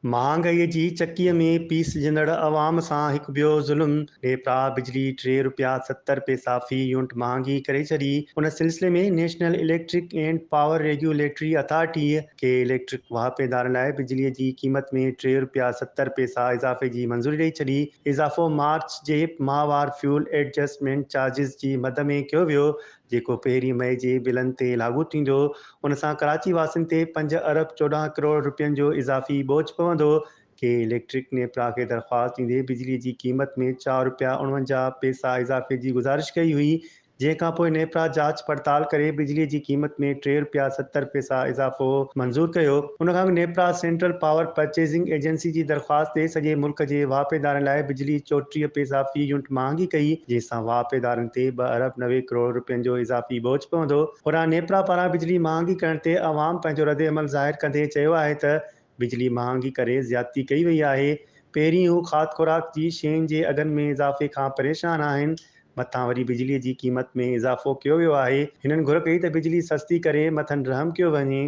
महांगाईअ जी चकीअ में पीसजंदड़ अवाम सां हिकु ॿियो ज़ुल्म। नेप्रा बिजली ₹3.70 फ़ी यूनिट महांगी करे छॾी। उन सिलसिले में national electric and power regulatory authority खे इलेक्ट्रिक वाहपेदारनि लाइ बिजलीअ जी क़ीमत में ₹3.70 इज़ाफ़े जी मंज़ूरी ॾेई छॾी। इज़ाफ़ो मार्च जे माहवार फ्यूल एडजस्टमेंट चार्जिस जी मद में कयो वियो, जेको 1 मई जे बिलनि ते लागू थींदो। उन सां कराची वासियुनि ते 5 अरब 14 करोड़ रुपयनि जो इज़ाफ़ी बोझ पवंदो। के इलेक्ट्रिक नेप्रा खे दरख़्वास्त ॾींदे बिजली जी क़ीमत में ₹4.49 इज़ाफ़े जी गुज़ारिश कई हुई, जंहिंखां पोइ नेप्रा जांच पड़ताल करे बिजलीअ जी क़ीमत में ₹3.70 इज़ाफ़ो मंज़ूर कयो। उन खां NEPRA central power purchasing agency जी दरख़्वास्त ते सॼे मुल्क जे वाहपेदारनि लाइ बिजली ₹34 फ़ी यूनिट महांगी कई, जंहिंसां वाहपेदारनि ते 2 अरब 90 करोड़ रुपयनि जो इज़ाफ़ी बोझ पवंदो। होॾां नेप्रा पारां बिजली महांगी करण ते अवाम पंहिंजो रद अमल ज़ाहिर कंदे चयो आहे त बिजली महांगी करे ज़्यादती कई वई आहे। पहिरीं हू खाद खुराक जी शयुनि जे अघनि में इज़ाफ़े खां परेशान आहिनि। मथां वरी बिजलीअ जी क़ीमत में इज़ाफ़ो कयो वियो आहे। हिननि घुर कई त बिजली सस्ती करे मथनि रहम कयो वञे।